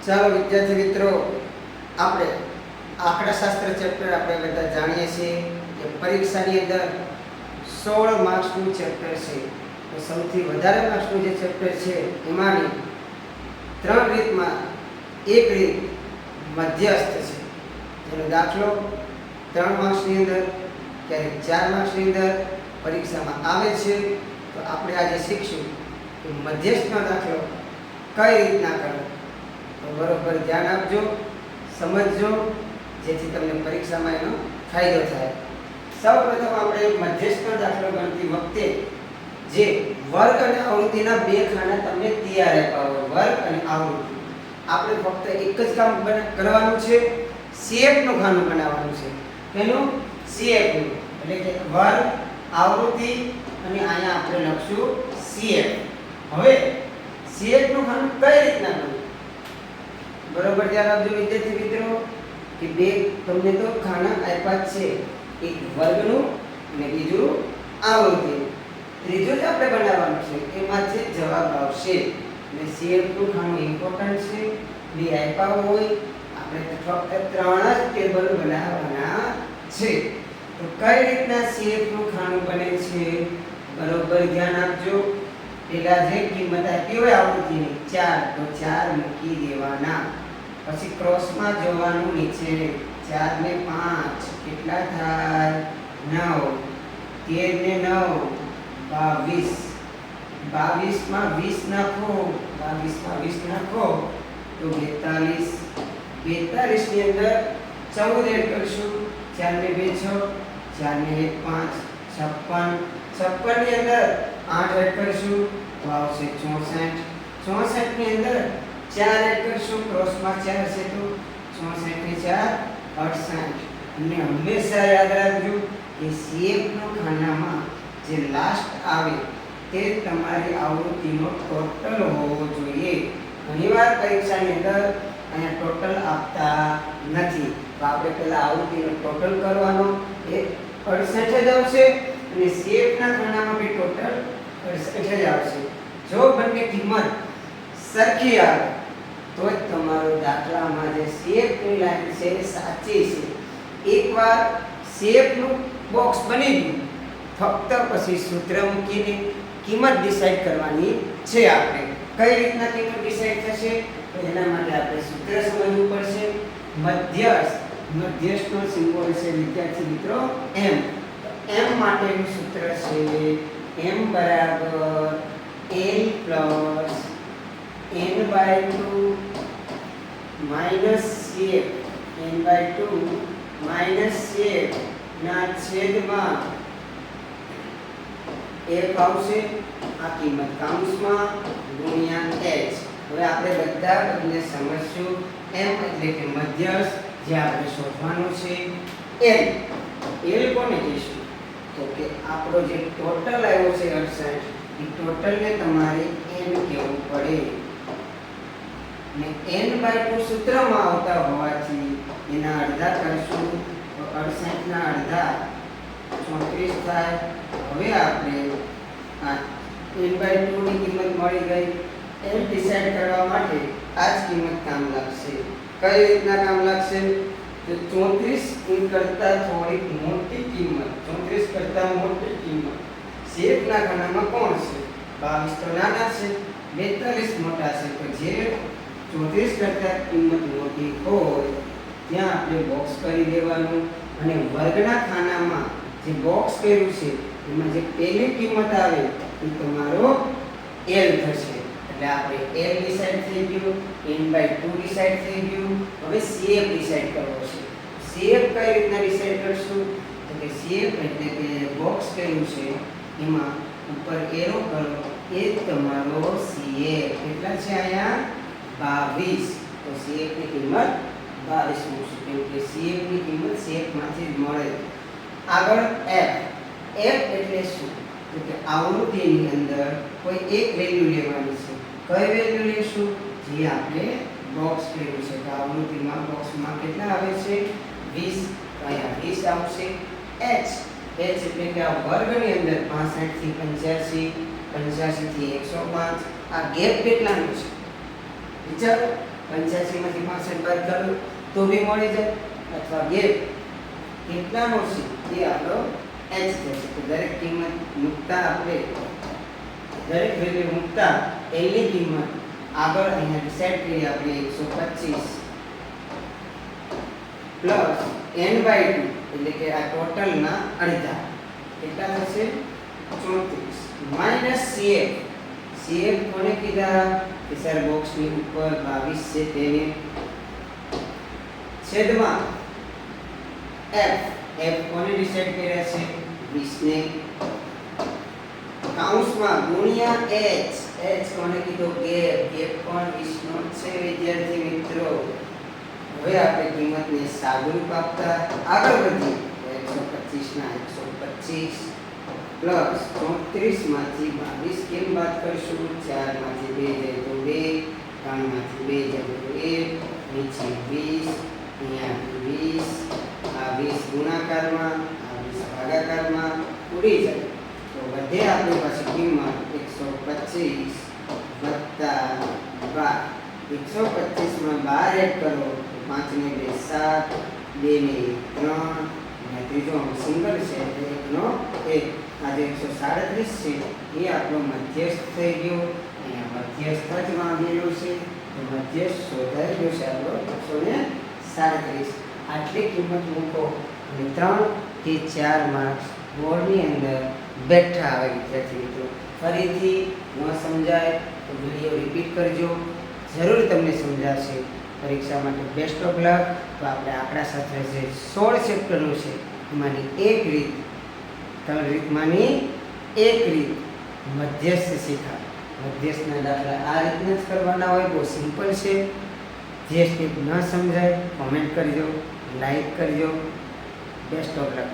ચાલો વિદ્યાર્થી મિત્રો, આપણે આંકડાશાસ્ત્ર ચેપ્ટર આપણે બધા જાણીએ છીએ કે પરીક્ષાની અંદર 16 માર્ક્સનું ચેપ્ટર છે. તો સૌથી વધારે માર્ક્સનું જે ચેપ્ટર છે એમાંની 3 રીતમાં એક રીત મધ્યસ્થ છે, જેનો દાખલો 3 માર્ક્સની અંદર ક્યારેક 4 માર્ક્સની અંદર પરીક્ષામાં આવે છે. તો આપણે આજે શીખશું કે મધ્યસ્થનો દાખલો કઈ રીતના કરવો. તો બરોબર ધ્યાન આપજો, સમજજો, જેથી તમને પરીક્ષામાં એનો ફાયદો થાય. સૌપ્રથમ આપણે મધ્યસ્થનો દાખલો ગણતી વખતે જે વર્ગ અને આવૃત્તિના બે ખાના તમને તૈયાર આપ્યા હોય, વર્ગ અને આવૃત્તિ, આપણે ફક્ત એક જ કામ કરવાનું છે, CF નું ખાનું બનાવવાનું છે. એનું CF નું, એટલે કે વર્ગ, આવૃત્તિ અને અહીંયા આપણે લખશું CF. હવે CF નું ખાનું કઈ રીતના કરવું, બરોબર ધ્યાન આપજો વિદ્યાર્થી મિત્રો, કે બે તમને તો ખાના આપ્યા છે, એક વર્ગનું અને બીજું આવૃત્તિનું. ત્રીજું જ આપણે બનાવવાનું છે, એમાંથી જવાબ આવશે. અને CF નું ખાનું ઇમ્પોર્ટન્ટ છે, બે આપ્યા હોય આપણે ફક્ત 3 જ ટેબલ બનાવવાના છે. તો કઈ રીતના CF નું ખાનું બને છે, બરોબર ધ્યાન આપજો. પેલા જે કિંમત આપી હોય આવૃત્તિની 4, તો 4 મૂકી દેવાના. પછી ક્રોસમાં જોવાનું નીચે, 4 ને 5 કેટલા થાય, 9, 13 ને 9 22, 22 માં 20 નાખો, 22 માં 20 નાખો તો 42, 42 ની અંદર 14 એડ કરશું, 4 ને 2 6, 4 ને 1 5, 56, 56 ની અંદર 8 એડ કરશું તો આવશે 64, 64 ની અંદર 4 એડ કરશું, ક્રોસમાં 4 છે તો 64 ને 4 68. અને હંમેશા યાદ રાખજો કે CF નો ખાનામાં જે લાસ્ટ આવે તે તમારી આવૃત્તિનો ટોટલ હોવો જોઈએ. ઘણીવાર પરીક્ષાની અંદર અહીંયા ટોટલ આપતા નથી, તો આપણે પહેલા આવૃત્તિનો ટોટલ કરવાનો, એ 68 જ આવશે. અને CF ના ખાનામાં બી ટોટલ 68 જ આવશે. જો બંને કિંમત સરખી આવે તો જ તમારો દાખલામાં જે CF ની લાઈન છે એ સાચી છે. એકવાર CF નું બોક્સ બની ગયું, ફક્ત પછી સૂત્ર મૂકીને કિંમત ડિસાઈડ કરવાની છે. આપણે કઈ રીતના કિંમત ડિસાઈડ થશે, તો એના માટે આપણે સૂત્ર સમજવું પડશે. મધ્યસ્થનો સિમ્બોલ છે વિદ્યાર્થી મિત્રો m. m માટેનું સૂત્ર છે m બરાબર l plus n/2 minus CF, n/2 minus CF ના છેદમાં f આવશે, આ કિંમત કાઉન્સમાં ગુણ્યા h. હવે આપણે બધા બદલે સમજશું. m એટલે કે મધ્યસ્થ, જે આપણે શોધવાનું છે. l કોને કહીશું, તો કે આપણો જે ટોટલ આવ્યો છે 68, એ ટોટલને તમારે n કહેવું પડે. ને n/2 સૂત્રમાં આવતા હોવાથી એના અડધા કરશું તો 68 ના અડધા 34 થાય. હવે આપણે આ n/2 ની કિંમત મળી ગઈ. n ડિસાઈડ કરવા માટે આ જ કિંમત કામ લાગશે. કઈ રીતના કામ લાગશે, તો 34 કરતા થોડીક મોટી કિંમત, 34 કરતા મોટી કિંમત CF ના ખાનામાં કોણ છે, 22 તો નાના છે, 42 મોટા છે. તો જે 34 કરતા કિંમત મોટી હોય ત્યાં આપણે બોક્સ કરી દેવાનું. અને વર્ગના ખાનામાં જે બોક્સ કર્યું છે એમાં જે પહેલી કિંમત આવે એ તમારો L થશે. એટલે આપણે L ડિસાઈડ થઈ ગયું, n/2 ડિસાઈડ થઈ ગયું. હવે CF ડિસાઈડ કરવો છે. CF કઈ રીતના ડિસાઈડ કરશું, તો કે CF એટલે કે બોક્સ કર્યું છે એમાં ઉપર એરો કરો, એ તમારો CF. કેટલા છે અહીંયા, 22. તો CF ની કિંમત 22 મૂકશું, કેમ કે CF ની કિંમત CF માંથી જ મળે. આગળ F. F એટલે શું, તો કે આવૃત્તિની અંદર કોઈ એક વેલ્યુ લેવાની છે. કઈ વેલ્યુ લેશું, જે આપણે બોક્સ કર્યું છે. તો આવૃત્તિમાં બોક્સમાં કેટલા આવે છે, 20, તો અહીંયા 20 આવશે. H એટલે કે આ વર્ગની અંદર 65 થી 85, 85 થી 105, આ ગેપ કેટલાનો છે વિચારો. 85 માંથી 65 બાદ કરો તો બી મળી જાય, અથવા ગેપ કેટલાનો છે એ આપણો h થશે. તો દરેક કિંમત મૂકતા આપણે દરેક વેલ્યુ મૂકતા l ની કિંમત આગળ અહીંયા ડિસાઈડ કરી આપણે 125 પ્લસ n/2 એટલે કે આ ટોટલના અડધા કેટલા થશે 34 માઈનસ cf કોને કીધા કે સર બોક્સની ઉપર 22 છે તેને છેદમાં f કોને ડિસાઈડ કર્યા છે 20 ને કૌંસમાં ગુણ્યા h કોને કીધો ગેપ પણ 20 નો છે વિદ્યાર્થી મિત્રો. હવે આપણે કિંમતને સાદુરૂપ આપતા આગળ વધીએ. 125 ના 125 પ્લસ 34 માંથી 22 કેમ બાદ કરશું? 4 માંથી 2 જાય તો 2, 3 માંથી 2 જાય તો 1, નીચે 20, અહીંયા 20, આ 20 ગુણાકારમાં આ 20 ભાગાકારમાં ઉડી જાય તો વધે આપણી પાસે કિંમત 125 વત્તા 12. 125 માં 12 એડ કરો તો 5 ને 2 7, 2 ને 3 અને ત્રીજો સિંગલ છે એટલે 1 નો 1. આજે 137 છે એ આપણો મધ્યસ્થ થઈ ગયો. અહીંયા મધ્યસ્થ જ માંગેલું છે તો મધ્યસ્થ શોધાઈ ગયો છે આપણો 137. આટલી કિંમત મૂકો અને 3 થી 4 માર્ક્સ બોર્ડની અંદર બેઠા આવે વિદ્યાર્થી મિત્રો. ફરીથી ન સમજાય તો વિડીયો રિપીટ કરજો, જરૂર તમને સમજાશે. પરીક્ષા માટે બેસ્ટ ઓફ લક. તો આપણે આંકડાશાસ્ત્ર જે 16 ચેપ્ટરનું છે એમાંની એક રીત, 3 રીતમાંની એક રીત મધ્યસ્થ શીખા. મધ્યસ્થના દાખલા આ રીતના જ કરવાના હોય, બહુ સિમ્પલ છે. જે સ્ટેપ ન સમજાય કોમેન્ટ કરજો, લાઈક કરજો. Best of luck.